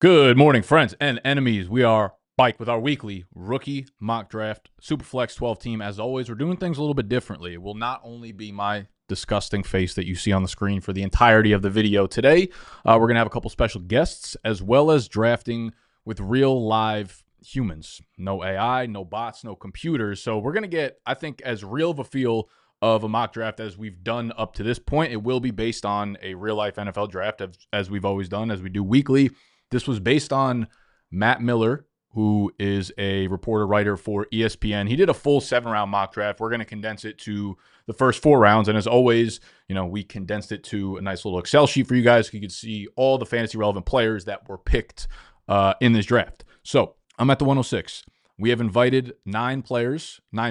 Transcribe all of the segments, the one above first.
Good morning, friends and enemies. We are back with our weekly rookie mock draft superflex 12 team. As always, we're doing things a little bit differently. It will not only be my disgusting face that you see on the screen for the entirety of the video today. We're going to have a couple special guests as well as drafting with real live humans. No AI, no bots, no computers. So we're going to get, I think, as real of a feel of a mock draft as we've done up to this point. It will be based on a real life NFL draft as we've always done, as we do weekly. This was based on Matt Miller, who is a reporter writer for ESPN. He did a full 7-round mock draft. We're going to condense it to the first 4 rounds. And as always, we condensed it to a nice little Excel sheet for you guys so you could see all the fantasy relevant players that were picked in this draft. So I'm at the 106. We have invited 9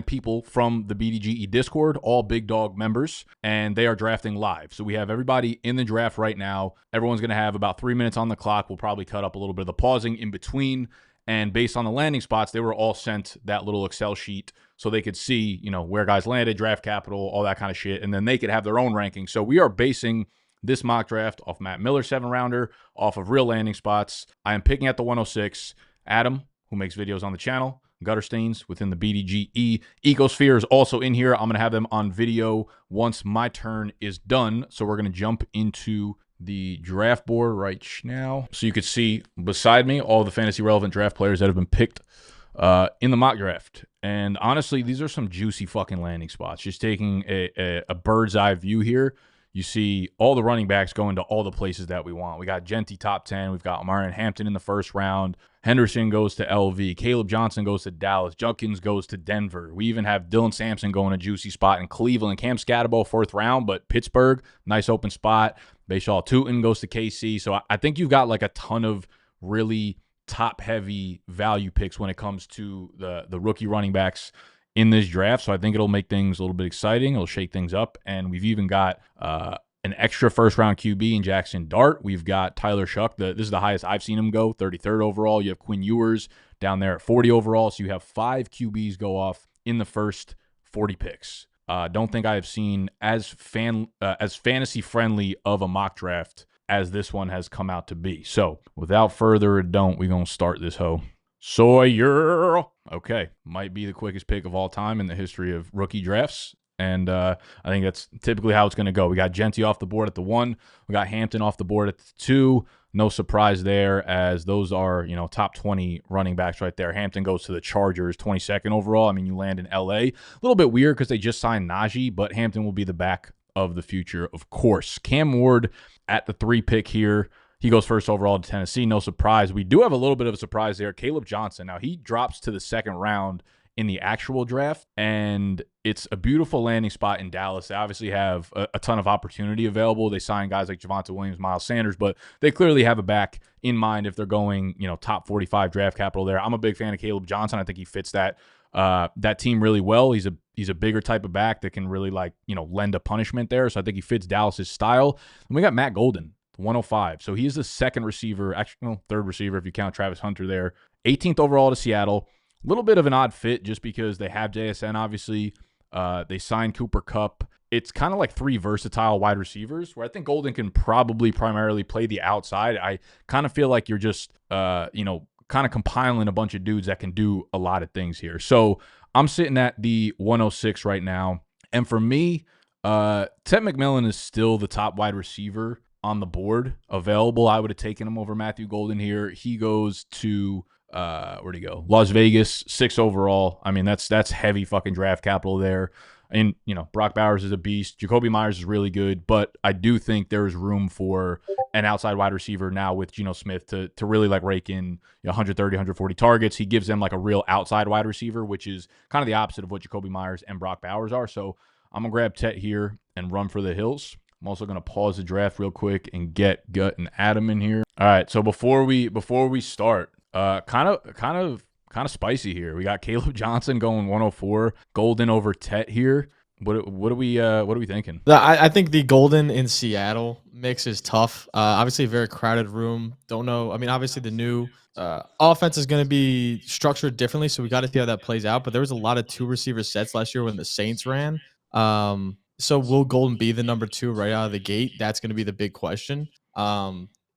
people from the BDGE Discord, all Big Dog members, and they are drafting live. So we have everybody in the draft right now. Everyone's going to have about 3 minutes on the clock. We'll probably cut up a little bit of the pausing in between. And based on the landing spots, they were all sent that little Excel sheet so they could see, where guys landed, draft capital, all that kind of shit. And then they could have their own ranking. So we are basing this mock draft off Matt Miller 7-rounder, off of real landing spots. I am picking at the 106. Adam, who makes videos on the channel, Gutter Stains within the BDGE ecosphere, is also in here. I'm going to have them on video once my turn is done. So we're going to jump into the draft board right now. So you could see beside me all the fantasy relevant draft players that have been picked in the mock draft. And honestly, these are some juicy fucking landing spots. Just taking a bird's eye view here. You see all the running backs going to all the places that we want. We got Jeanty top 10. We've got Omarion Hampton in the first round. Henderson goes to LV. Caleb Johnson goes to Dallas. Judkins goes to Denver. We even have Dylan Sampson going a juicy spot in Cleveland. Cam Scatterbo 4th round, but Pittsburgh, nice open spot. Bayshaw Tootin goes to KC. So I think you've got like a ton of really top-heavy value picks when it comes to the rookie running backs in this draft. So I think it'll make things a little bit exciting. It'll shake things up. And we've even got an extra first-round QB in Jackson Dart. We've got Tyler Shuck. This is the highest I've seen him go, 33rd overall. You have Quinn Ewers down there at 40 overall. So you have 5 QBs go off in the first 40 picks. Don't think I have seen as fantasy-friendly of a mock draft as this one has come out to be. So without further ado, we're going to start this hoe. Sawyer. Okay, might be the quickest pick of all time in the history of rookie drafts. And I think that's typically how it's going to go. We got Jeanty off the board at the 1. We got Hampton off the board at the 2. No surprise there, as those are, top 20 running backs right there. Hampton goes to the Chargers, 22nd overall. I mean, you land in LA. A little bit weird because they just signed Najee, but Hampton will be the back of the future, of course. Cam Ward at the 3 pick here. He goes first overall to Tennessee. No surprise. We do have a little bit of a surprise there. Caleb Johnson. Now, he drops to the 2nd round in the actual draft, and it's a beautiful landing spot in Dallas. They obviously have a ton of opportunity available. They sign guys like Javonte Williams, Miles Sanders, but they clearly have a back in mind if they're going, top 45 draft capital there. I'm a big fan of Caleb Johnson. I think he fits that team really well. He's a bigger type of back that can really lend a punishment there. So I think he fits Dallas's style. And we got Matt Golden, 105. So he is the 2nd receiver, actually 3rd receiver if you count Travis Hunter there. 18th overall to Seattle. A little bit of an odd fit just because they have JSN, obviously. They signed Cooper Kupp. It's kind of like 3 versatile wide receivers where I think Golden can probably primarily play the outside. I kind of feel like you're just, kind of compiling a bunch of dudes that can do a lot of things here. So I'm sitting at the 106 right now. And for me, Ted McMillan is still the top wide receiver on the board available. I would have taken him over Matthew Golden here. He goes to where'd he go? Las Vegas, 6 overall. I mean, that's heavy fucking draft capital there. And, Brock Bowers is a beast. Jacoby Myers is really good, but I do think there is room for an outside wide receiver now with Geno Smith to really rake in 130, 140 targets. He gives them a real outside wide receiver, which is kind of the opposite of what Jacoby Myers and Brock Bowers are. So I'm going to grab Tet here and run for the hills. I'm also going to pause the draft real quick and get Gut and Adam in here. All right, so before we start, kind of spicy here. We got Caleb Johnson going 104, Golden over Tet here. What are we thinking? I think the Golden in Seattle mix is tough. Obviously, a very crowded room. Don't know. I mean, obviously the new offense is going to be structured differently, so we got to see how that plays out. But there was a lot of 2 receiver sets last year when the Saints ran. So will Golden be the number 2 right out of the gate? That's going to be the big question.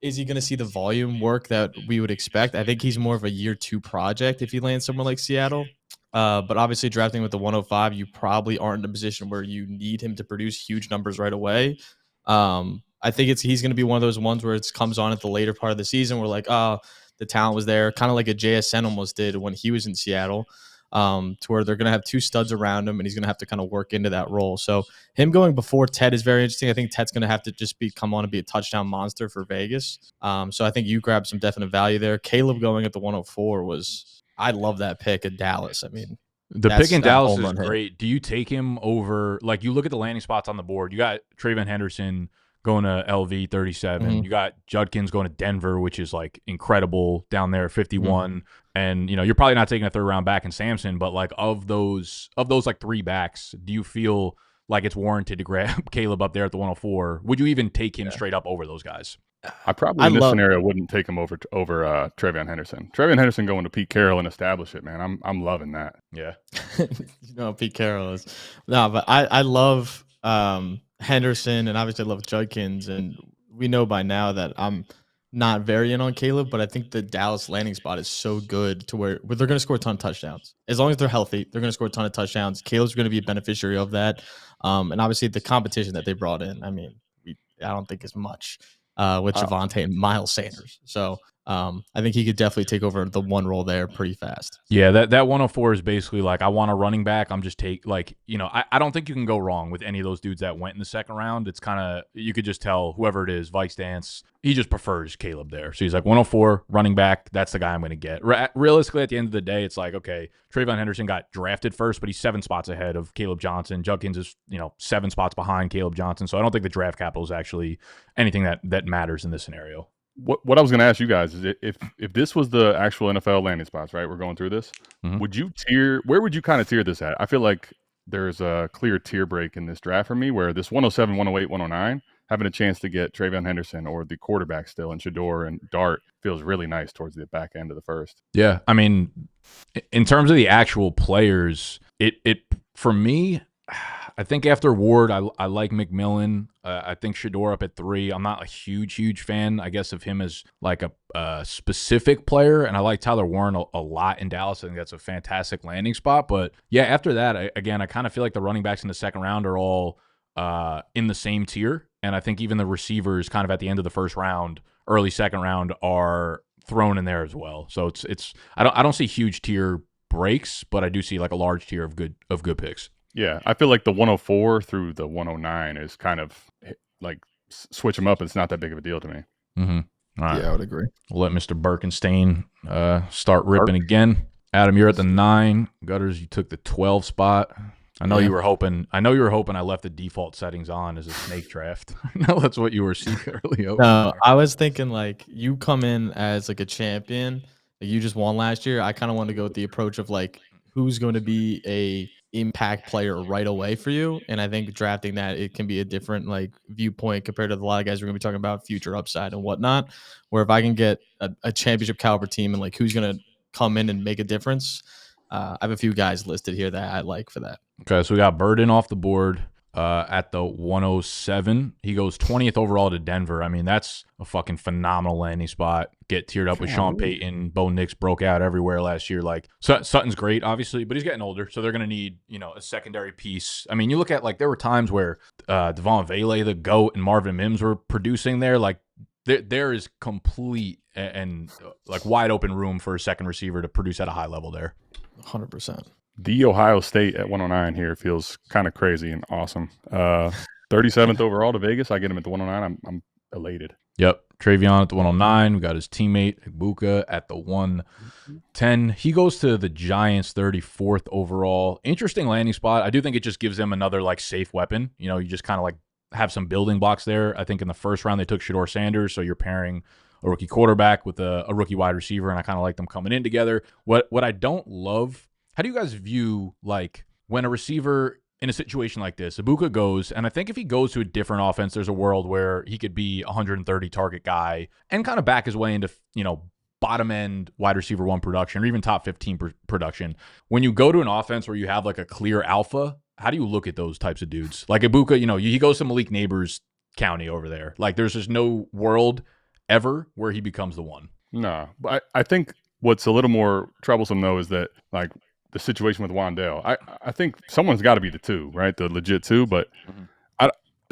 is he going to see the volume work that we would expect? I think he's more of a year 2 project if he lands somewhere like Seattle. But obviously, drafting with the 105, you probably aren't in a position where you need him to produce huge numbers right away. I think he's going to be one of those ones where it comes on at the later part of the season where like, oh, the talent was there, kind of like a JSN almost did when he was in Seattle, to where they're going to have 2 studs around him and he's going to have to kind of work into that role. So him going before Ted is very interesting. I think Ted's going to have to just come on and be a touchdown monster for Vegas. So I think you grab some definite value there. Caleb going at the 104 I love that pick at Dallas. I mean, the pick in Dallas is great. Do you take him over? Like, you look at the landing spots on the board. You got Travion Henderson going to LV 37. You got Judkins going to Denver, which is like incredible down there, 51. And you're probably not taking a third round back in Samson, but like of those like 3 backs, do you feel like it's warranted to grab Caleb up there at the 104? Would you even take him straight up over those guys? I probably in this scenario wouldn't take him over Travion Henderson. Travion Henderson going to Pete Carroll and establish it, man. I'm loving that. Yeah. Pete Carroll is but I love Henderson, and obviously I love Judkins, and we know by now that I'm not very in on Caleb, but I think the Dallas landing spot is so good to where they're going to score a ton of touchdowns. As long as they're healthy, they're going to score a ton of touchdowns. Caleb's going to be a beneficiary of that. And obviously the competition that they brought in, I mean, I don't think is much with Javonte and Miles Sanders. So I think he could definitely take over the one role there pretty fast. Yeah, that 104 is basically like, I want a running back. I'm just I don't think you can go wrong with any of those dudes that went in the second round. It's kind of, you could just tell whoever it is, Vice Dance, he just prefers Caleb there. So he's like, 104 running back, that's the guy I'm going to get. Realistically, at the end of the day, it's like, okay, Travion Henderson got drafted first, but he's 7 spots ahead of Caleb Johnson. Judkins is 7 spots behind Caleb Johnson. So I don't think the draft capital is actually anything that matters in this scenario. What I was going to ask you guys is if this was the actual NFL landing spots, right? We're going through this. Would you where would you kind of tier this at? I feel like there's a clear tier break in this draft for me where this 107, 108, 109, having a chance to get Travion Henderson or the quarterback still, and Shador and Dart feels really nice towards the back end of the first. Yeah. I mean, in terms of the actual players, it for me, I think after Ward, I like McMillan. I think Shador up at 3. I'm not a huge fan, I guess, of him as like a specific player, and I like Tyler Warren a lot in Dallas. I think that's a fantastic landing spot. But yeah, after that, I kind of feel like the running backs in the second round are all in the same tier, and I think even the receivers kind of at the end of the first round, early second round, are thrown in there as well. So it's I don't see huge tier breaks, but I do see like a large tier of good picks. Yeah, I feel like the 104 through the 109 is kind of like switch them up. It's not that big of a deal to me. All right. Yeah, I would agree. We'll let Mr. Birkenstein start ripping again. Adam, you're at the 9. Gutters, you took the 12 spot. I know you were hoping. I left the default settings on as a snake draft. No, that's what you were secretly hoping. No, I was thinking like you come in as like a champion. Like you just won last year. I kind of wanted to go with the approach of like who's going to be a impact player right away for you, and I think drafting that, it can be a different like viewpoint compared to a lot of guys we're gonna be talking about future upside and whatnot, where if I can get a championship caliber team and like who's gonna come in and make a difference, I have a few guys listed here that I like for that. Okay, so we got Burden off the board at the 107. He goes 20th overall to Denver. I mean, that's a fucking phenomenal landing spot. Get tiered up with Sean Payton. Bo Nix broke out everywhere last year. Like Sutton's great, obviously, but he's getting older, so they're going to need, a secondary piece. I mean, you look at like there were times where Devon Vele, the GOAT, and Marvin Mims were producing there. Like there is complete and like wide open room for a second receiver to produce at a high level there. 100%. The Ohio State at 109 here feels kind of crazy and awesome. 37th overall to Vegas. I get him at the 109. I'm elated. Yep. Travion at the 109. We got his teammate Ibuka at the 110. He goes to the Giants 34th overall. Interesting landing spot. I do think it just gives them another like safe weapon. You just kind of like have some building blocks there. I think in the first round they took Shador Sanders, so you're pairing a rookie quarterback with a rookie wide receiver, and I kind of like them coming in together. What I don't love, how do you guys view like when a receiver in a situation like this, Ibuka goes, and I think if he goes to a different offense, there's a world where he could be 130 target guy and kind of back his way into, bottom end wide receiver 1 production or even top 15 production. When you go to an offense where you have like a clear alpha, how do you look at those types of dudes? Like Ibuka, he goes to Malik Neighbors County over there. Like there's just no world ever where he becomes the one. No, but I think what's a little more troublesome though is that like the situation with Wandale. I think someone's got to be the 2, right? The legit 2. But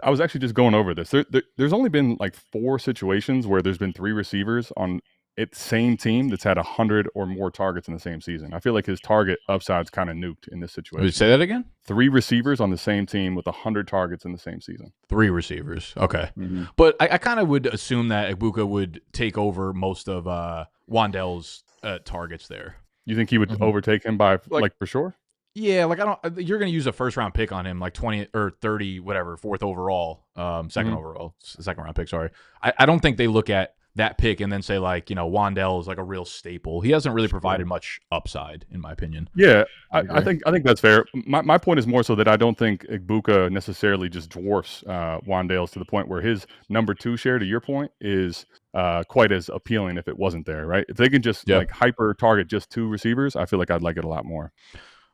I was actually just going over this. There's only been like 4 situations where there's been 3 receivers on its same team that's had 100 or more targets in the same season. I feel like his target upside's kind of nuked in this situation. Would you say that again? 3 receivers on the same team with 100 targets in the same season. 3 receivers. Okay. But I kind of would assume that Egbuka would take over most of Wandale's targets there. You think he would overtake him by like for sure? Yeah, like you're going to use a first round pick on him, like 20 or 30, whatever, 4th overall, second round pick. Sorry. I don't think they look at that pick and then say like, Wandale is like a real staple. He hasn't really provided much upside in my opinion. Yeah, I think that's fair. My point is more so that I don't think Egbuka necessarily just dwarfs Wandale's to the point where his number 2 share, to your point, is quite as appealing if it wasn't there, right? If they can just like hyper target just 2 receivers, I feel like I'd like it a lot more.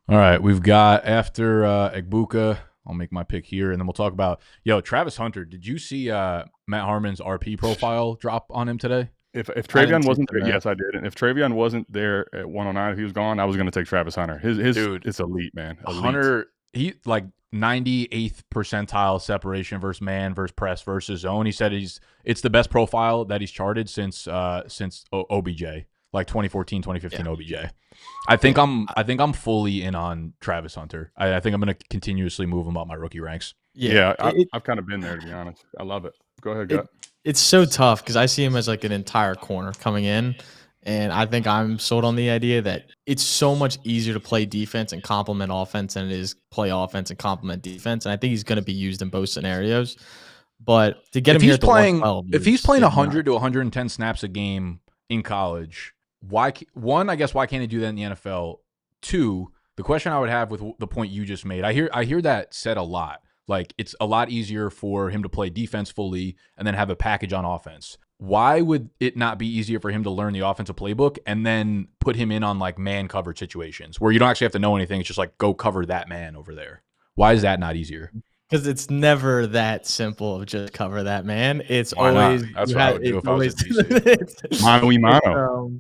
All right, we've got after Egbuka, I'll make my pick here, and then we'll talk about Travis Hunter. Did you see Matt Harmon's RP profile drop on him today? If Travion wasn't there, yes, I did. And if Travion wasn't there at 109, if he was gone, I was going to take Travis Hunter. His dude, it's elite, man. Elite. Hunter, he like 98th percentile separation versus man versus press versus zone. He said it's the best profile that he's charted since OBJ, like 2014, 2015 OBJ. I think I'm fully in on Travis Hunter. I think I'm going to continuously move him up my rookie ranks. Yeah, I've kind of been there, to be honest. I love it. Go ahead, Gut. It's so tough because I see him as like an entire corner coming in, and I think I'm sold on the idea that it's so much easier to play defense and complement offense than it is play offense and complement defense. And I think he's going to be used in both scenarios. But to get him here at the 112, if he's playing 100 to 110 snaps a game in college, why can't he do that in the NFL? 2, the question I would have with the point you just made, I hear that said a lot. Like it's a lot easier for him to play defense fully and then have a package on offense. Why would it not be easier for him to learn the offensive playbook and then put him in on like man coverage situations where you don't actually have to know anything? It's just like go cover that man over there. Why is that not easier? Because it's never that simple of just cover that man. It's Why always not? That's what I would do if I was at DC. Mano-y-mano.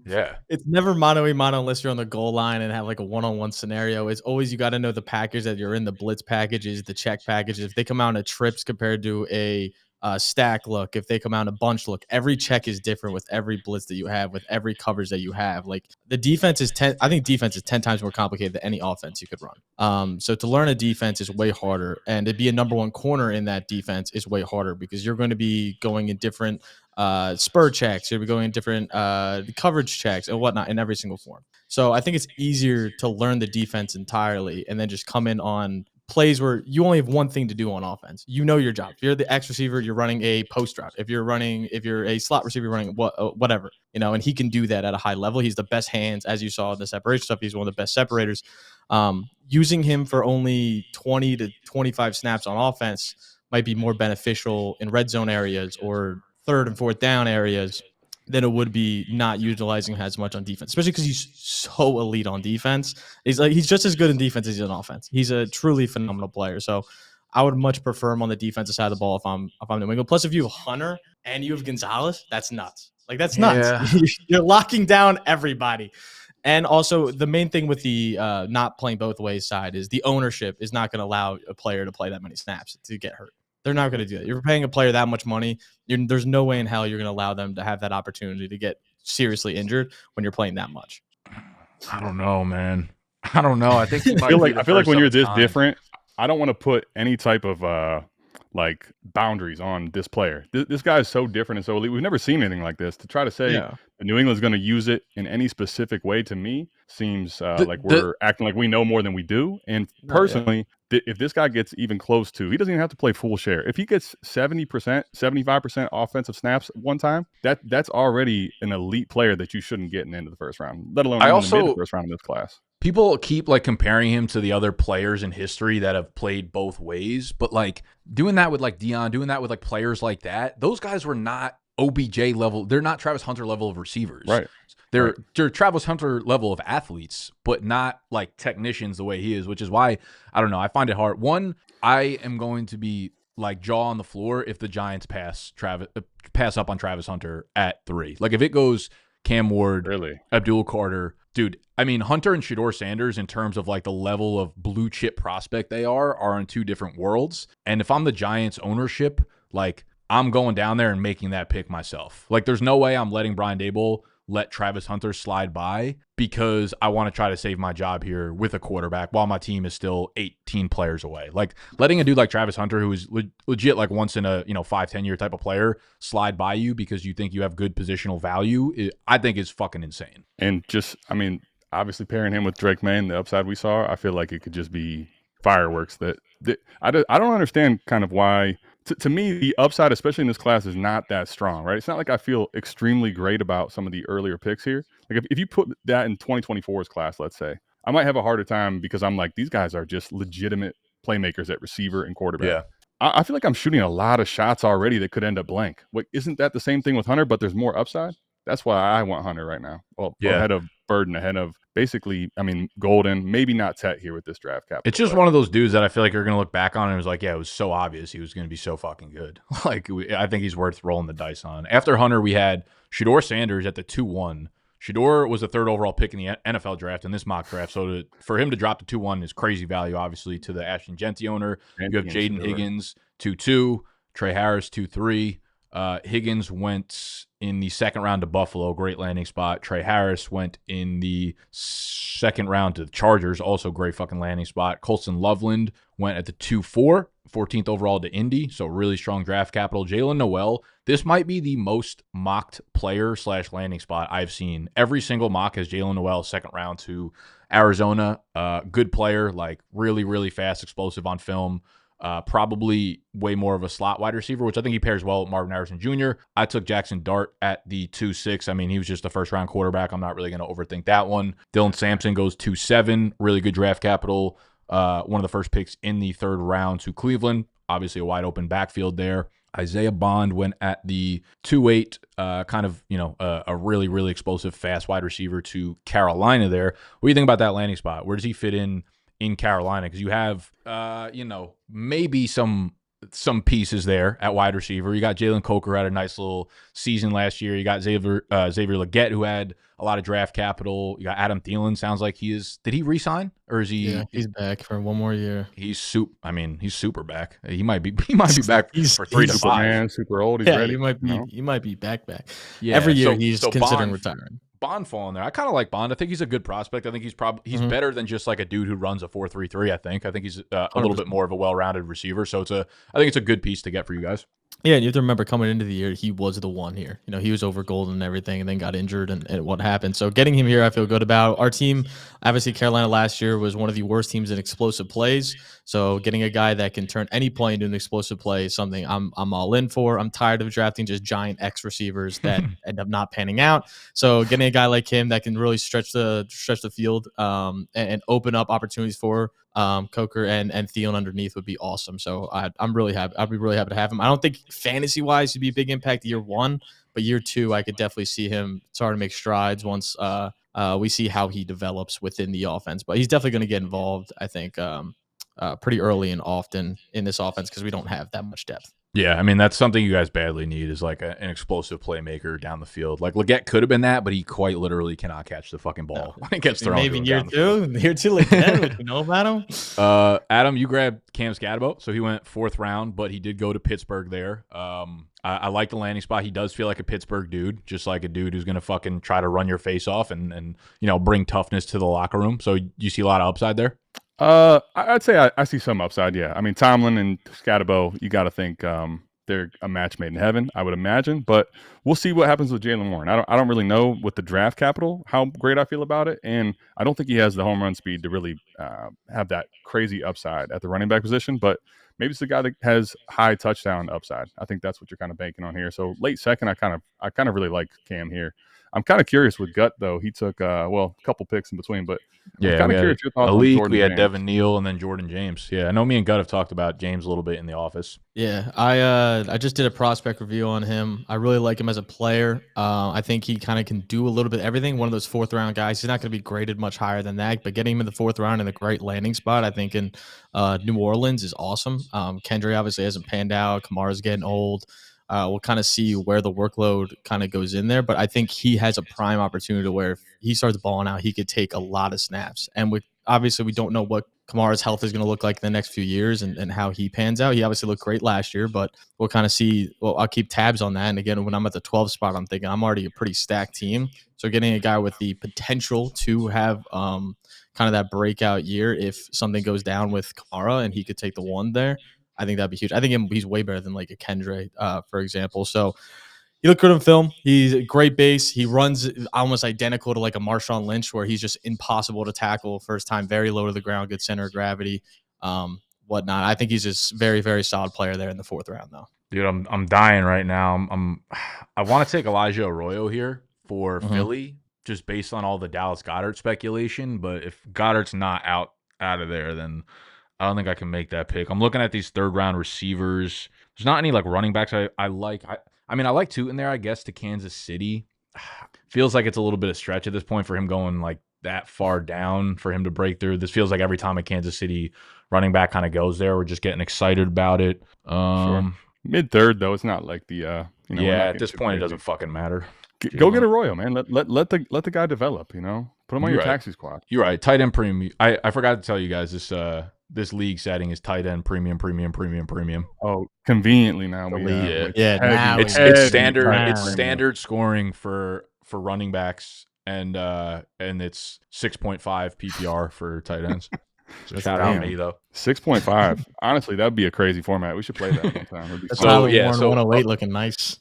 It's never mano-y-mano unless you're on the goal line and have like a one-on-one scenario. It's always you got to know the package that you're in, the blitz packages, the check packages. If they come out in a trips compared to a stack look, if they come out in a bunch look, every check is different with every blitz that you have, with every coverage that you have. Like the defense is I think defense is 10 times more complicated than any offense you could run. So to learn a defense is way harder, and to be a number 1 corner in that defense is way harder because you're going to be going in different spur checks, you're going in different coverage checks and whatnot in every single form. So I think it's easier to learn the defense entirely and then just come in on plays where you only have one thing to do on offense. You know your job. If you're the X receiver, you're running a post route. If you're a slot receiver, you're running whatever, and he can do that at a high level. He's the best hands, as you saw in the separation stuff. He's one of the best separators. Using him for only 20 to 25 snaps on offense might be more beneficial in red zone areas or 3rd and 4th down areas than it would be not utilizing him as much on defense, especially because he's so elite on defense. He's just as good in defense as he is on offense. He's a truly phenomenal player. So I would much prefer him on the defensive side of the ball if I'm New England. Plus, if you have Hunter and you have Gonzalez, that's nuts. Like that's nuts. Yeah. You're locking down everybody. And also the main thing with the not playing both ways side is the ownership is not going to allow a player to play that many snaps to get hurt. They're not going to do that. You're paying a player that much money. There's no way in hell you're going to allow them to have that opportunity to get seriously injured when you're playing that much. I don't know, man. I don't know. I think I feel like when you're this different, I don't want to put any type of like boundaries on this player. This guy is so different and so elite. We've never seen anything like this. To try to say New England's going to use it in any specific way, to me, seems like we're acting like we know more than we do. And personally, if this guy gets even close to, he doesn't even have to play full share. If he gets 70%, 75% offensive snaps one time, that's already an elite player that you shouldn't get in the end of the first round, let alone the first round of this class. People keep like comparing him to the other players in history that have played both ways, but like doing that with like Dion, doing that with like players like that, those guys were not OBJ level. They're not Travis Hunter level of receivers. Right. They're Travis Hunter level of athletes, but not like technicians the way he is, which is why, I don't know, I find it hard. One, I am going to be like jaw on the floor if the Giants pass up on Travis Hunter at 3. Like if it goes Cam Ward, Really? Abdul Carter, dude. I mean, Hunter and Shedeur Sanders, in terms of like the level of blue chip prospect they are in two different worlds. And if I'm the Giants ownership, like I'm going down there and making that pick myself. Like there's no way I'm letting Brian Daboll let Travis Hunter slide by because I want to try to save my job here with a quarterback while my team is still 18 players away. Like letting a dude like Travis Hunter, who is legit like once in a 5-10 year type of player, slide by you because you think you have good positional value, I think is fucking insane. And just, I mean, obviously pairing him with Drake May and the upside we saw, I feel like it could just be fireworks. That I don't understand kind of why. To me, the upside, especially in this class, is not that strong, right? It's not like I feel extremely great about some of the earlier picks here. Like if you put that in 2024's class, let's say, I might have a harder time because I'm like, these guys are just legitimate playmakers at receiver and quarterback. Yeah. I feel like I'm shooting a lot of shots already that could end up blank. Like, isn't that the same thing with Hunter, but there's more upside? That's why I want Hunter right now. Well, ahead of Burden, ahead of basically, I mean, Golden, maybe not Tet here with this draft capital. It's just one of those dudes that I feel like you're going to look back on and it was like, yeah, it was so obvious he was going to be so fucking good. Like, I think he's worth rolling the dice on. After Hunter, we had Shedeur Sanders at the 2-1. Shedeur was the 3rd overall pick in the NFL draft in this mock draft. So for him to drop to 2-1 is crazy value, obviously, to the Ashton Jeanty owner. You have Jaden Higgins 2-2, Trey Harris 2-3. Higgins went in the 2nd round to Buffalo, great landing spot. Trey Harris went in the 2nd round to the Chargers, also great fucking landing spot. Colston Loveland went at the 2-4, 14th overall to Indy, so really strong draft capital. Jalen Noel, this might be the most mocked player / landing spot I've seen. Every single mock has Jalen Noel 2nd round to Arizona. Good player, like really, really fast, explosive on film. Probably way more of a slot wide receiver, which I think he pairs well with Marvin Harrison Jr. I took Jackson Dart at the 2-6. I mean, he was just a 1st round quarterback. I'm not really going to overthink that one. Dylan Sampson goes 2-7. Really good draft capital. One of the first picks in the 3rd round to Cleveland. Obviously a wide open backfield there. Isaiah Bond went at the 2-8, kind of, a really, really explosive, fast wide receiver to Carolina there. What do you think about that landing spot? Where does he fit in Carolina? Because you have, maybe some pieces there at wide receiver. You got Jalen Coker, had a nice little season last year. You got Xavier Legette, who had a lot of draft capital. You got Adam Thielen. Sounds like he is. Did he re-sign or is he? Yeah, he's back for one more year. He's super back. He might be back for 3 to 5. Man, super old. He's ready. He might be back. Yeah, every year he's considering retiring. Bond falling there. I kind of like Bond. I think he's a good prospect. I think he's better than just like a dude who runs a 4.33. I think he's a little bit more of a well-rounded receiver. So I think it's a good piece to get for you guys. Yeah, and you have to remember coming into the year, he was the one here. He was over Golden and everything, and then got injured and what happened. So getting him here, I feel good about. Our team, obviously, Carolina last year was one of the worst teams in explosive plays. So getting a guy that can turn any play into an explosive play is something I'm all in for. I'm tired of drafting just giant X receivers that end up not panning out. So getting a guy like him that can really stretch the field and open up opportunities for Coker and Thielen underneath would be awesome. So I'm really happy. I'd be really happy to have him. I don't think fantasy wise he'd be a big impact year 1, but year 2 I could definitely see him starting to make strides once we see how he develops within the offense. But he's definitely going to get involved, I think, pretty early and often in this offense because we don't have that much depth. Yeah, I mean, that's something you guys badly need is like an explosive playmaker down the field. Like Legette could have been that, but he quite literally cannot catch the fucking ball when it gets thrown. Maybe year 2, Legette, what you know about him? Adam, you grabbed Cam Scatterbo, so he went 4th round, but he did go to Pittsburgh there. I like the landing spot. He does feel like a Pittsburgh dude, just like a dude who's gonna fucking try to run your face off and bring toughness to the locker room. So you see a lot of upside there. I'd say I see some upside. Yeah, I mean Tomlin and Scatterbo, you got to think they're a match made in heaven, I would imagine. But we'll see what happens with Jaylen Warren. I don't really know with the draft capital how great I feel about it, and I don't think he has the home run speed to really have that crazy upside at the running back position. But maybe it's the guy that has high touchdown upside. I think that's what you're kind of banking on here. So late 2nd, I kind of really like Cam here. I'm kind of curious with Gut though. He took a couple picks in between, but I'm Yeah, kind we of had curious your thoughts on Malik, Jordan we had James. Devin Neal, and then Jordan James. Yeah, I know me and Gut have talked about James a little bit in the office. Yeah, I just did a prospect review on him. I really like him as a player. I think he kind of can do a little bit of everything. One of those 4th round guys. He's not going to be graded much higher than that, but getting him in the 4th round in a great landing spot, I think in New Orleans is awesome. Kendry obviously hasn't panned out. Kamara's getting old. We'll kind of see where the workload kind of goes in there, but I think he has a prime opportunity to where if he starts balling out, he could take a lot of snaps. And with obviously we don't know what Kamara's health is going to look like in the next few years and how he pans out. He obviously looked great last year, but we'll kind of see. Well, I'll keep tabs on that. And again, when I'm at the 12 spot, I'm thinking I'm already a pretty stacked team. So getting a guy with the potential to have kind of that breakout year if something goes down with Kamara and he could take the 1 there, I think that'd be huge. I think he's way better than like a Kendry, for example. So he looked good on film. He's a great base. He runs almost identical to like a Marshawn Lynch, where he's just impossible to tackle first time, very low to the ground, good center of gravity, whatnot. I think he's just very, very solid player there in the 4th round, though. Dude, I'm dying right now. I want to take Elijah Arroyo here for Philly, just based on all the Dallas Goedert speculation. But if Goddard's not out of there, then I don't think I can make that pick. I'm looking at these 3rd round receivers. There's not any like running backs I like. I mean, I like two in there, I guess, to Kansas City. Feels like it's a little bit of stretch at this point for him going like that far down for him to break through. This feels like every time a Kansas City running back kind of goes there, we're just getting excited about it. Sure. Mid-3rd though, it's not like the at this point it doesn't fucking matter. Go get Arroyo, man. Let the guy develop. Put him on your taxi squad. You're right. Tight end premium. I forgot to tell you guys this league setting is tight end premium. Oh, conveniently now it's standard. It's standard scoring for running backs, and it's 6.5 PPR for tight ends. So shout out me though. 6.5. Honestly, that'd be a crazy format. We should play that sometime. That's Tyler Warren 108 looking nice.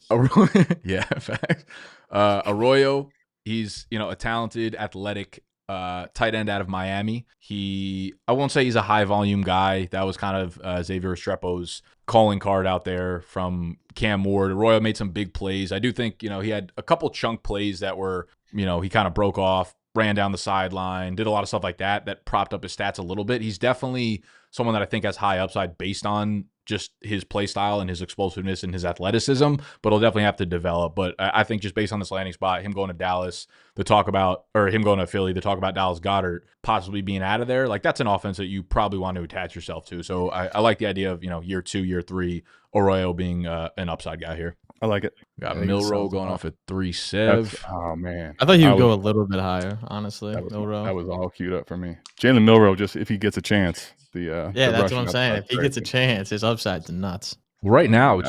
Yeah, fact. Arroyo, he's a talented, athletic tight end out of Miami. I won't say he's a high volume guy. That was kind of Xavier Restrepo's calling card out there from Cam Ward. Arroyo made some big plays. I do think he had a couple chunk plays that were he kind of broke off, ran down the sideline, did a lot of stuff like that propped up his stats a little bit. He's definitely someone that I think has high upside based on just his play style and his explosiveness and his athleticism, but he'll definitely have to develop. But I think just based on this landing spot, him going to Dallas, him going to Philly, to talk about Dallas Goedert possibly being out of there, like that's an offense that you probably want to attach yourself to. So I like the idea of, year 2, year 3, Arroyo being an upside guy here. I like it. Got Milroe going off at 3.7. Oh man, I thought he would go a little bit higher. Honestly, that was all queued up for me. Jalen Milroe, just if he gets a chance, that's what I'm saying. If he gets a chance, his upside's nuts. Right now,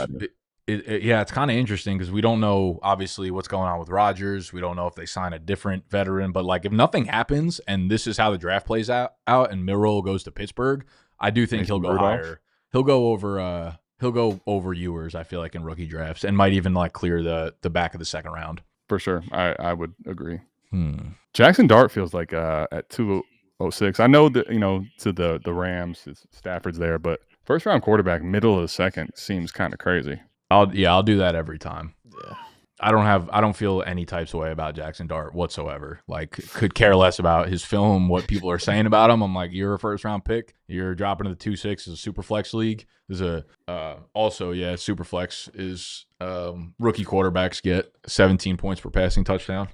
it's kind of interesting because we don't know obviously what's going on with Rodgers. We don't know if they sign a different veteran, but like if nothing happens and this is how the draft plays out and Milroe goes to Pittsburgh, I do think he'll go higher. He'll go over Ewers, I feel like, in rookie drafts, and might even like clear the back of the 2nd round. For sure. I would agree. Jackson Dart feels like at 206. I know that, to the Rams, Stafford's there, but 1st round quarterback, middle of the 2nd seems kind of crazy. I'll do that every time. Yeah. I don't feel any types of way about Jackson Dart whatsoever. Like, could care less about his film, what people are saying about him. I'm like, you're a 1st round pick. You're dropping to the 2.6 as a super flex league. There's super flex is rookie quarterbacks get 17 points per passing touchdown.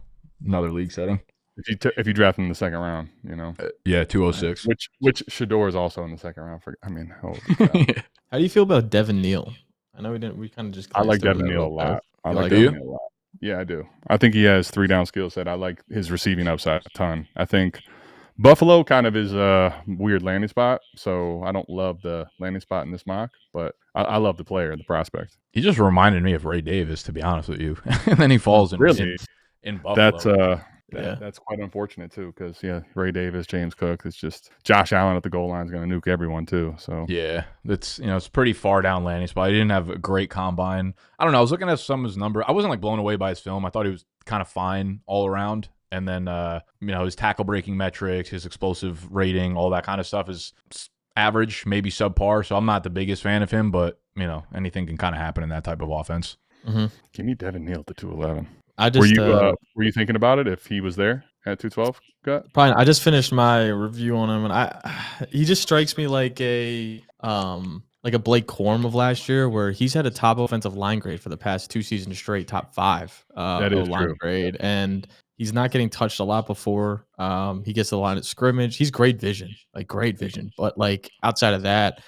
Another league setting. If you draft him in the 2nd round, 206. Which Shador is also in the 2nd round. How do you feel about Devin Neal? I know we kind of just. I like Devin Neal a lot. Yeah, I do. I think he has 3-down skill set. I like his receiving upside a ton. I think Buffalo kind of is a weird landing spot, so I don't love the landing spot in this mock, but I love the player, the prospect. He just reminded me of Ray Davis, to be honest with you. And then he falls in Buffalo. That's quite unfortunate too, because Ray Davis, James Cook. It's just Josh Allen at the goal line is going to nuke everyone too. So that's it's pretty far down landing spot. He didn't have a great combine. I don't know. I was looking at some of his number. I wasn't like blown away by his film. I thought he was kind of fine all around. And then his tackle breaking metrics, his explosive rating, all that kind of stuff is average, maybe subpar. So I'm not the biggest fan of him, but anything can kind of happen in that type of offense. Mm-hmm. Give me Devin Neal to 211. I just were you thinking about it if he was there at 212? Gut? probably I just finished my review on him, and he just strikes me like a Blake Corum of last year, where he's had a top offensive line grade for the past 2 seasons straight, top 5 That O is line true. grade, and he's not getting touched a lot before he gets to the line of scrimmage. He's great vision, but like outside of that,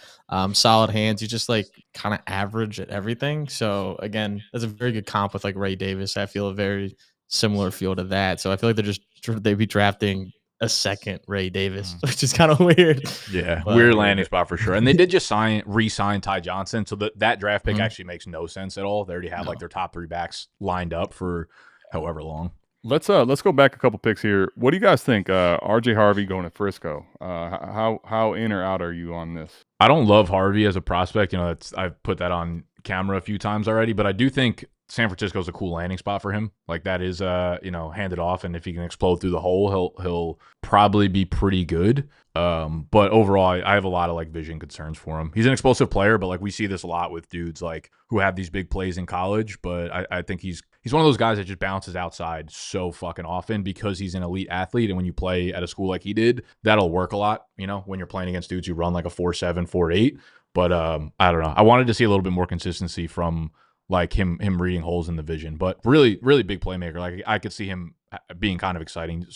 solid hands. He's just like kind of average at everything. So again, that's a very good comp with like Ray Davis. I feel a very similar feel to that. So I feel like they'd be drafting a second Ray Davis, which is kind of weird. Yeah, But weird landing spot for sure. And they did just re-sign Ty Johnson, so that draft pick actually makes no sense at all. They already have like their top 3 backs lined up for however long. Let's go back a couple picks here. What do you guys think? RJ Harvey going to Frisco. How in or out are you on this? I don't love Harvey as a prospect. You know, I've put that on camera a few times already, but I do think San Francisco is a cool landing spot for him. Like that is, hand it off, and if he can explode through the hole, he'll probably be pretty good. But overall, I have a lot of like vision concerns for him. He's an explosive player, but like we see this a lot with dudes like who have these big plays in college. But I think he's one of those guys that just bounces outside so fucking often because he's an elite athlete. And when you play at a school like he did, that'll work a lot. You know, when you're playing against dudes who run like a 4.7, 4.8. But I don't know. I wanted to see a little bit more consistency from like him reading holes in the vision, but really, really big playmaker. Like I could see him being kind of exciting,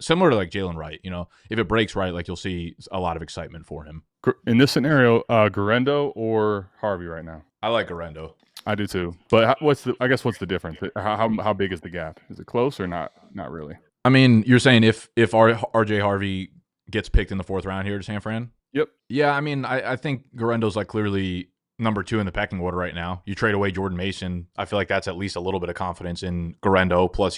similar to like Jalen Wright. You know, if it breaks right, like you'll see a lot of excitement for him. In this scenario, Garendo or Harvey right now? I like Garendo. I do too. But what's the difference? How big is the gap? Is it close or not? Not really. I mean, you're saying if RJ Harvey gets picked in the 4th round here to San Fran? Yep. Yeah, I mean, I think Garendo's like clearly number 2 in the pecking order right now. You trade away Jordan Mason, I feel like that's at least a little bit of confidence in Garendo. Plus,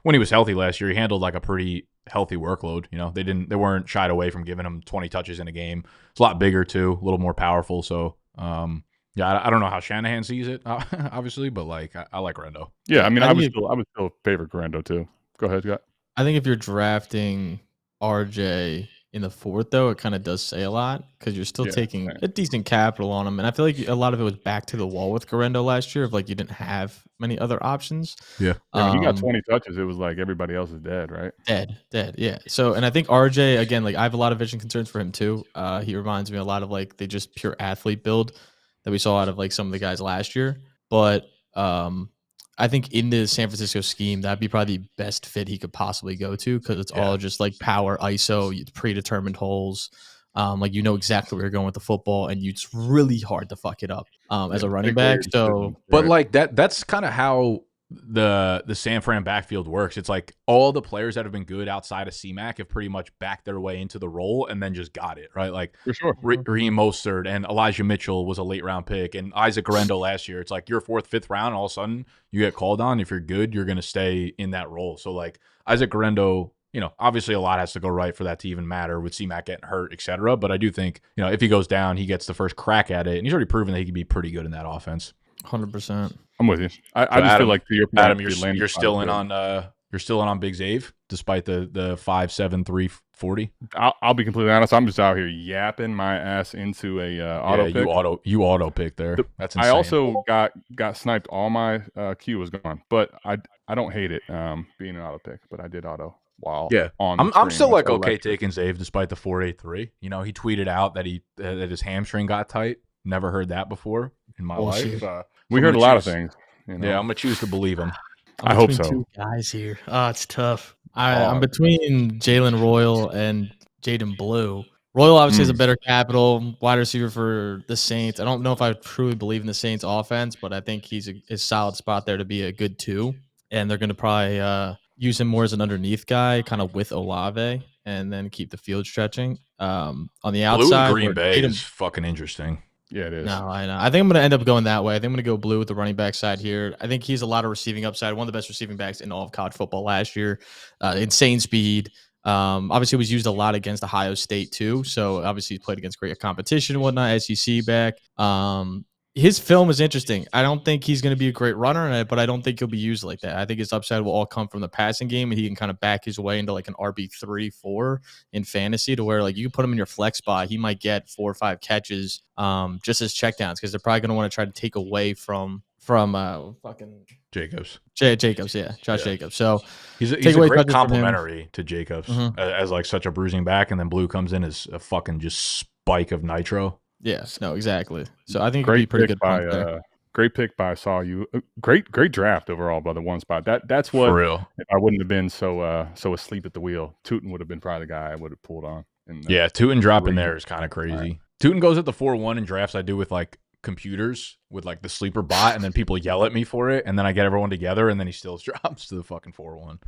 when he was healthy last year, he handled like a pretty healthy workload. You know, they weren't shied away from giving him 20 touches in a game. It's a lot bigger too, a little more powerful. So, yeah, I don't know how Shanahan sees it, obviously, but like I like Garendo. Yeah, I mean, I would still favor Garendo too. Go ahead, Scott. I think if you're drafting RJ in the 4th, though, it kind of does say a lot because you're still taking a decent capital on him. And I feel like a lot of it was back to the wall with Garendo last year of like you didn't have many other options. Yeah. When he got 20 touches, it was like everybody else is dead, right? Dead. Yeah. So, and I think RJ, again, like I have a lot of vision concerns for him too. He reminds me a lot of like the just pure athlete build that we saw out of like some of the guys last year. But I think in the San Francisco scheme, that'd be probably the best fit he could possibly go to because it's all just like power, ISO, predetermined holes. Like you know exactly where you're going with the football, and it's really hard to fuck it up as a running back. So, but like that's kind of how the San Fran backfield works. It's like all the players that have been good outside of C-Mac have pretty much backed their way into the role and then just got it, right? Like for sure. Raheem Mostert and Elijah Mitchell was a late round pick, and Isaac Garendo last year. It's like your 4th, 5th round, all of a sudden you get called on. If you're good, you're going to stay in that role. So like Isaac Garendo, you know, obviously a lot has to go right for that to even matter with C-Mac getting hurt, etc. But I do think, you know, if he goes down, he gets the first crack at it, and he's already proven that he can be pretty good in that offense. 100%. I'm with you. I just Adam, feel like to your point, Adam, you're still in on Big Zave despite the 5'7", 340. I'll be completely honest. I'm just out here yapping my ass into a auto pick. You auto pick there. That's insane. I also got sniped. All my Q was gone, but I don't hate it being an auto pick. But I did auto while on. I'm still like okay taking Zave despite the 4.83. You know, he tweeted out that that his hamstring got tight. Never heard that before in my life. We heard a lot of things. You know? Yeah, I'm gonna choose to believe him. I hope so. 2 guys here. Oh, it's tough. I'm between Jalen Royal and Jaden Blue. Royal obviously has a better capital, wide receiver for the Saints. I don't know if I truly believe in the Saints offense, but I think he's a solid spot there to be a good 2. And they're going to probably use him more as an underneath guy, kind of with Olave, and then keep the field stretching. On the outside, Blue Green Bay is fucking interesting. Yeah, it is. No, I know. I think I'm going to end up going that way. I think I'm going to go Blue with the running back side here. I think he's a lot of receiving upside. One of the best receiving backs in all of college football last year. Insane speed. Obviously, was used a lot against Ohio State too. So obviously, he played against great competition and whatnot. SEC back. His film is interesting. I don't think he's going to be a great runner, but I don't think he'll be used like that. I think his upside will all come from the passing game, and he can kind of back his way into like an RB3, 4 in fantasy to where like you can put him in your flex spot. He might get 4 or 5 catches just as checkdowns because they're probably going to want to try to take away from from fucking Jacobs. Jacobs, yeah, Josh Jacobs. So he's a take away great touches from him. complimentary to Jacobs as like such a bruising back, and then Blue comes in as a fucking just spike of nitro. Yes, no, exactly. So I think it could be pretty good punch there. Great pick by Saw You. Great draft overall by the one spot. That's what. For real. If I wouldn't have been so asleep at the wheel, Tootin would have been probably the guy I would have pulled on. Yeah, Tootin dropping there is kind of crazy. Right. Tootin goes at the 4-1 in drafts I do with like computers with like the sleeper bot, and then people yell at me for it, and then I get everyone together, and then he still drops to the fucking 4-1.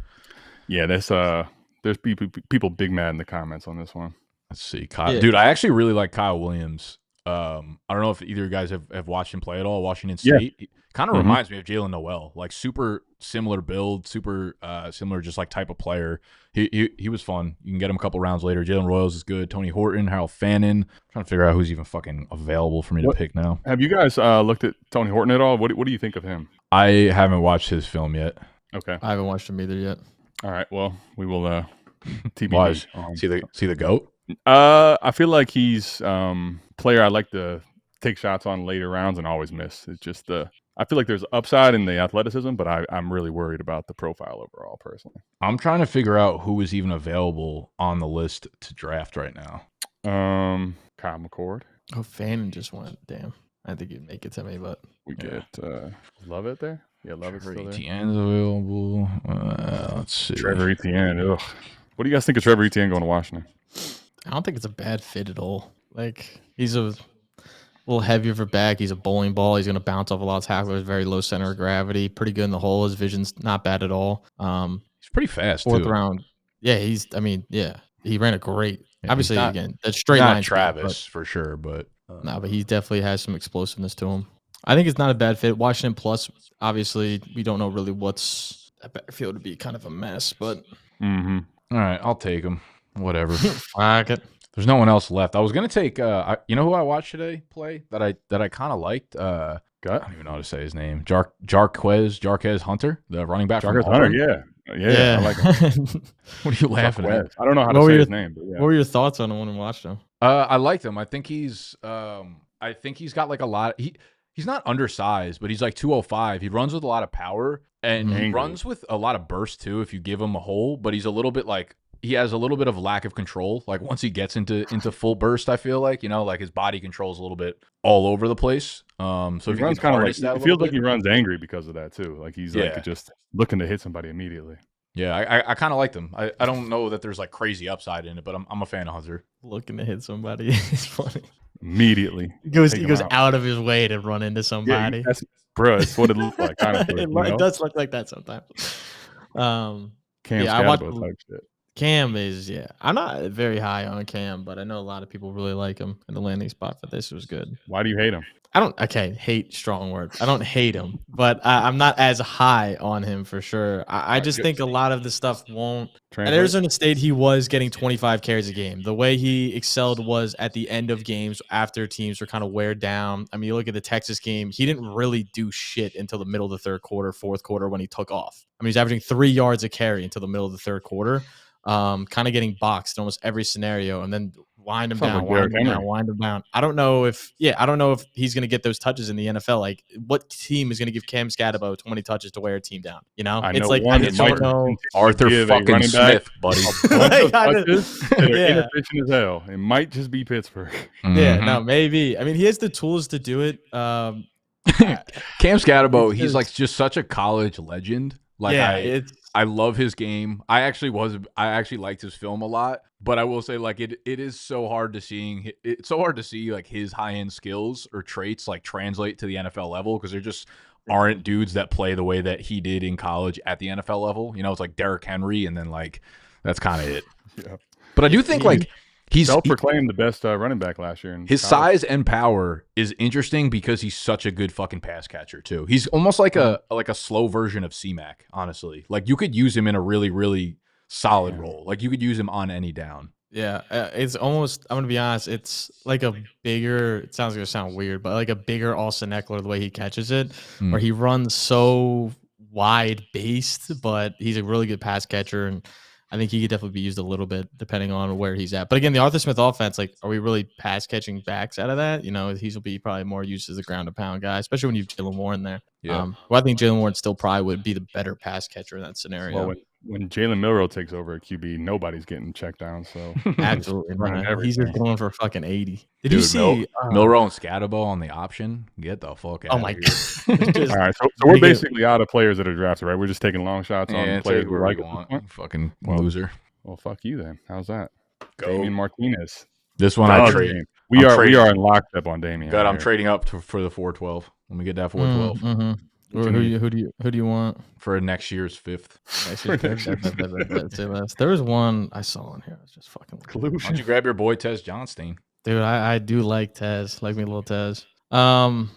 Yeah, there's people big mad in the comments on this one. Let's see, Kyle. Dude, I actually really like Kyle Williams. I don't know if either of you guys have watched him play at all. Washington State. He kind of reminds me of Jalen Noel, like super similar build, super similar just like type of player. He was fun. You can get him a couple rounds later. Jalen Royals is good. Tony Horton, Harold Fannin. I'm trying to figure out who's even fucking available for me to pick now. Have you guys looked at Tony Horton at all? What do you think of him? I haven't watched his film yet. Okay, I haven't watched him either yet. All right, well we will TBD. See the GOAT. I feel like he's player I like to take shots on later rounds and always miss. It's just I feel like there's upside in the athleticism, but I'm really worried about the profile overall personally. I'm trying to figure out who is even available on the list to draft right now. Kyle McCord. Oh, Fannin just went. Damn. I think you'd make it to me, but we get Lovett there. Yeah, Lovett's still there. Etienne's available. Let's see. Trevor Etienne. Ugh. What do you guys think of Trevor Etienne going to Washington? I don't think it's a bad fit at all. Like, he's a little heavier for back. He's a bowling ball. He's going to bounce off a lot of tacklers. Very low center of gravity. Pretty good in the hole. His vision's not bad at all. He's pretty fast, fourth too. round. Yeah, he ran a great. Yeah, obviously, again, that's straight line. Travis, speed, for sure, but but he definitely has some explosiveness to him. I think it's not a bad fit. Washington plus, obviously, we don't know really what's a backfield to be kind of a mess, but. All right, I'll take him. Whatever. Fuck it. There's no one else left. I was gonna take. You know who I watched today play that I kind of liked. I don't even know how to say his name. Jarquez Hunter, the running back from Auburn. Yeah. I like him. What are you laughing at? I don't know how to say his name. But What were your thoughts on him when you watched him? I liked him. I think he's got like a lot. He's not undersized, but he's like 205. He runs with a lot of power, and he runs with a lot of burst too. If you give him a hole, but he's a little bit like. He has a little bit of lack of control. Like once he gets into full burst, I feel like, like his body control is a little bit all over the place. So if he runs kind of like, it feels like he runs angry because of that too. Like he's like just looking to hit somebody immediately. Yeah, I kind of liked him. I don't know that there's like crazy upside in it, but I'm a fan of Hunter. Looking to hit somebody is funny. Immediately. He goes out of his way to run into somebody. Yeah, it's what it looks like. Honestly, it does look like that sometimes. I watched type shit. Cam is, I'm not very high on Cam, but I know a lot of people really like him, and the landing spot for this was good. Why do you hate him? Hate, strong word. I don't hate him, but I'm not as high on him for sure. I just think a lot of the stuff won't. At Arizona State, he was getting 25 carries a game. The way he excelled was at the end of games after teams were kind of wear down. I mean, you look at the Texas game, he didn't really do shit until the middle of the third quarter, fourth quarter when he took off. I mean, he's averaging 3 yards a carry until the middle of the third quarter. Kind of getting boxed in almost every scenario, and then wind him down. I don't know if he's going to get those touches in the NFL. Like, what team is going to give Cam Scatabo 20 touches to wear a team down? I just don't know. Arthur fucking Smith, buddy. Touches that are inefficient as hell. It might just be Pittsburgh. Yeah, no, maybe. I mean, he has the tools to do it. Cam Scatabo, he's like just such a college legend. Like I love his game. I actually liked his film a lot, but I will say like it is so hard to see like his high-end skills or traits like translate to the NFL level because there just aren't dudes that play the way that he did in college at the NFL level. It's like Derrick Henry, and then like that's kind of it. Yeah. But I do think like he's self-proclaimed the best running back last year. His size and power is interesting because he's such a good fucking pass catcher too. He's almost like a slow version of C-Mac, honestly. Like you could use him in a really, really solid role. Like you could use him on any down. Yeah, it's almost, I'm going to be honest, it's like a bigger, it sounds going to sound weird, but like a bigger Austin Eckler the way he catches it, where he runs so wide based, but he's a really good pass catcher. And I think he could definitely be used a little bit depending on where he's at. But again, the Arthur Smith offense, like, are we really pass catching backs out of that? You know, he'll be probably more used as a ground and pound guy, especially when you have Jalen Warren there. Yeah. Well, I think Jalen Warren still probably would be the better pass catcher in that scenario. Well, when Jalen Milroe takes over at QB, nobody's getting checked down. So absolutely, he's just going for fucking 80. Did you see Milroe and Scatabo on the option? Get the fuck out! Oh my god! All right, so we're basically out of players that are drafted, right? We're just taking long shots on players where we want. Fucking loser. Well, fuck you then. How's that? Go. Damian Martinez. This one I trade. We are in lockstep on Damian. God, I'm trading up for the 412. Let me get that 412. Mm-hmm. Who do you want for next year's 5th? There was one I saw on here. I was just fucking. Why don't you grab your boy Tez Johnstein? Dude, I do like Tez. Like me a little Tez. I'm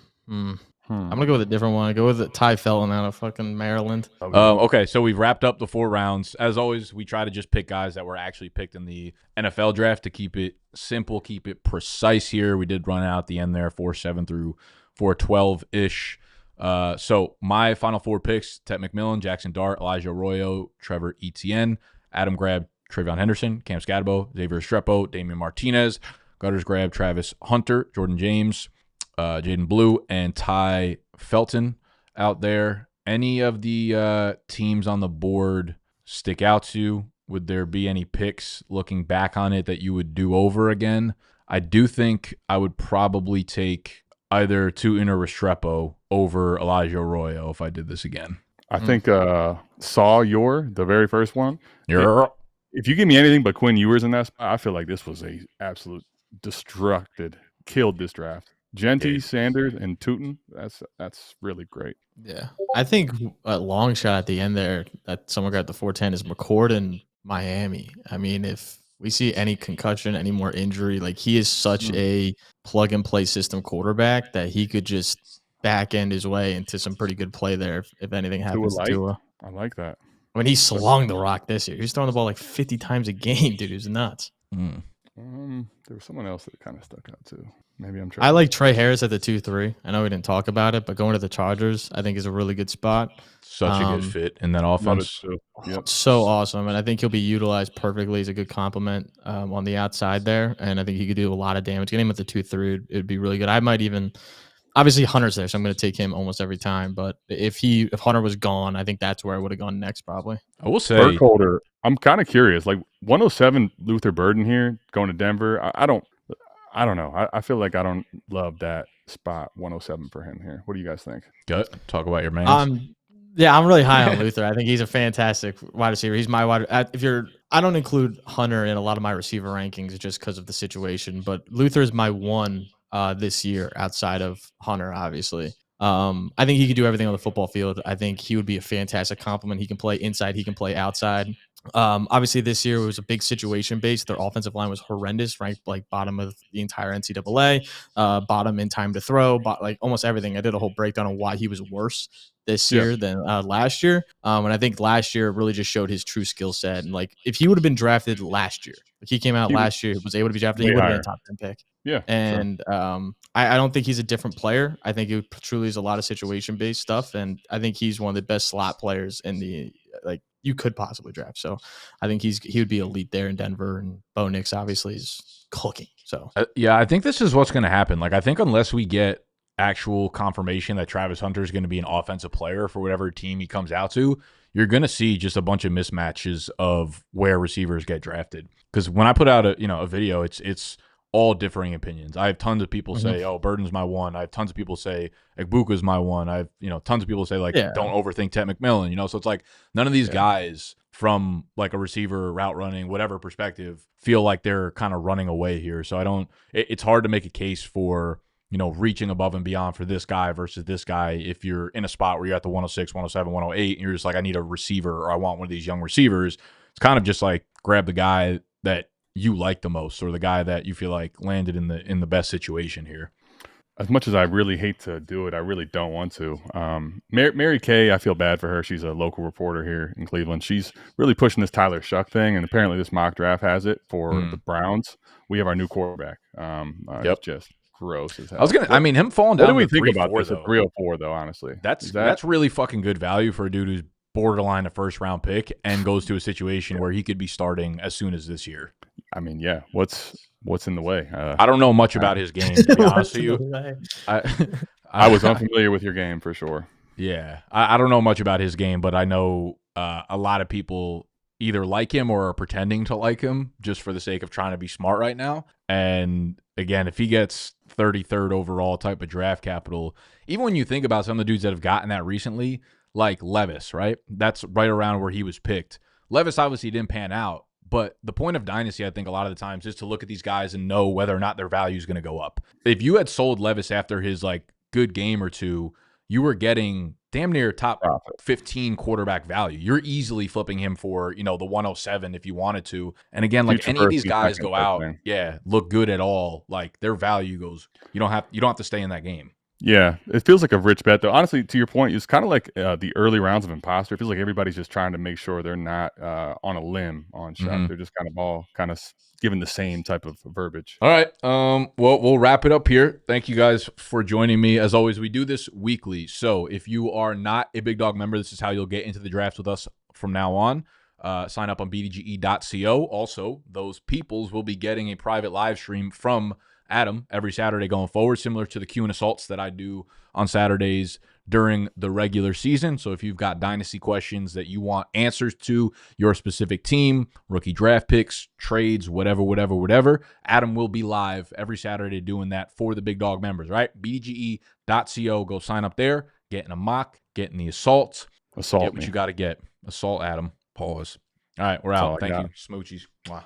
gonna go with a different one. I go with Ty Felton out of fucking Maryland. Okay, so we've wrapped up the 4 rounds. As always, we try to just pick guys that were actually picked in the NFL draft to keep it simple, keep it precise here. We did run out at the end there, 4-7 through 4-12-ish. So my final 4 picks: Tet McMillan, Jackson Dart, Elijah Arroyo, Trevor Etienne. Adam grabbed Travion Henderson, Cam Scatabo, Xavier Estrepo, Damian Martinez. Gutters grabbed Travis Hunter, Jordan James, Jaden Blue, and Ty Felton out there. Any of the teams on the board stick out to you? Would there be any picks looking back on it that you would do over again? I do think I would probably take either Tootin or Restrepo over Elijah Arroyo if I did this again. I think the very first one. If you give me anything but Quinn Ewers in that spot, I feel like this was a absolute killed this draft. Jeanty, Sanders, and Tootin. That's really great. Yeah. I think a long shot at the end there that someone got the 410 is McCord in Miami. I mean, if we see any concussion, any more injury, like he is such a plug-and-play system quarterback that he could just back-end his way into some pretty good play there if anything happens to Tua. I like that. I mean, he slung the rock this year. He's throwing the ball like 50 times a game, dude. He's nuts. There was someone else that kind of stuck out too. Maybe I'm trying. I like Trey Harris at the 2-3. I know we didn't talk about it, but going to the Chargers, I think is a really good spot. Such a good fit in that offense. So awesome. And I think he'll be utilized perfectly. He's a good complement on the outside there. And I think he could do a lot of damage. Getting him at the 2-3, it'd be really good. I might even, obviously Hunter's there, so I'm going to take him almost every time. But if Hunter was gone, I think that's where I would have gone next probably. I will say. Burkholder, I'm kind of curious. Like 107 Luther Burden here going to Denver. I don't know. I feel like I don't love that spot 107 for him here. What do you guys think? Gut. Talk about your man. Yeah, I'm really high on Luther. I think he's a fantastic wide receiver. He's my wide. I don't include Hunter in a lot of my receiver rankings just because of the situation, but Luther is my one this year outside of Hunter, obviously. I think he could do everything on the football field. I think he would be a fantastic complement. He can play inside. He can play outside. Obviously this year it was a big situation based. Their offensive line was horrendous, ranked like bottom of the entire NCAA, bottom in time to throw, like almost everything. I did a whole breakdown on why he was worse this year than last year. And I think last year really just showed his true skill set. And like, if he would have been drafted last year, like he came out last year, was able to be drafted, he would have been a top 10 pick. Yeah. And I don't think he's a different player. I think it truly is a lot of situation based stuff. And I think he's one of the best slot players in the, like, you could possibly draft. So I think he would be elite there in Denver, and Bo Nix obviously is cooking. So yeah, I think this is what's going to happen. Like, I think unless we get actual confirmation that Travis Hunter is going to be an offensive player for whatever team he comes out to, you're going to see just a bunch of mismatches of where receivers get drafted. Because when I put out a video, it's all differing opinions. I have tons of people say, "Oh, Burden's my one." I have tons of people say, "Egbuka's my one." I have tons of people say like, "Don't overthink Tet McMillan." So it's like none of these guys from like a receiver, route running, whatever perspective feel like they're kind of running away here. So I don't. It's hard to make a case for reaching above and beyond for this guy versus this guy if you're in a spot where you're at the 106, 107, 108, and you're just like, I need a receiver or I want one of these young receivers. It's kind of just like grab the guy that you like the most, or the guy that you feel like landed in the best situation here. As much as I really hate to do it, I really don't want to. Mary Kay, I feel bad for her. She's a local reporter here in Cleveland. She's really pushing this Tyler Shuck thing, and apparently this mock draft has it for the Browns. We have our new quarterback. It's just gross as hell. Him falling down. What do we think about this at 304 though? Honestly, that's really fucking good value for a dude who's borderline a first-round pick and goes to a situation where he could be starting as soon as this year. I mean, yeah. What's in the way? I don't know much about his game, to be honest with you. I was unfamiliar with your game for sure. Yeah, I don't know much about his game, but I know a lot of people either like him or are pretending to like him just for the sake of trying to be smart right now. And again, if he gets 33rd overall type of draft capital, even when you think about some of the dudes that have gotten that recently, like Levis, right? That's right around where he was picked. Levis obviously didn't pan out, but the point of Dynasty, I think a lot of the times, is to look at these guys and know whether or not their value is going to go up. If you had sold Levis after his like good game or two, you were getting damn near top 15 quarterback value. You're easily flipping him for, the 107 if you wanted to. And again, like any of these guys go out, look good at all, like their value goes, you don't have to stay in that game. Yeah, it feels like a rich bet, though. Honestly, to your point, it's kind of like the early rounds of Imposter. It feels like everybody's just trying to make sure they're not on a limb on draft. They're just kind of all given the same type of verbiage. All right. Well, we'll wrap it up here. Thank you guys for joining me. As always, we do this weekly. So if you are not a Big Dog member, this is how you'll get into the drafts with us from now on. Sign up on BDGE.co. Also, those peoples will be getting a private live stream from Adam every Saturday going forward, similar to the Q and Assaults that I do on Saturdays during the regular season. So if you've got Dynasty questions that you want answers to, your specific team, rookie draft picks, trades, whatever, Adam will be live every Saturday doing that for the Big Dog members, right? BDGE.co. Go sign up there, get in a mock, get in the assault. Get what you got to get. Assault Adam. Pause. All right, we're out. Thank you. Smoochies. Wow.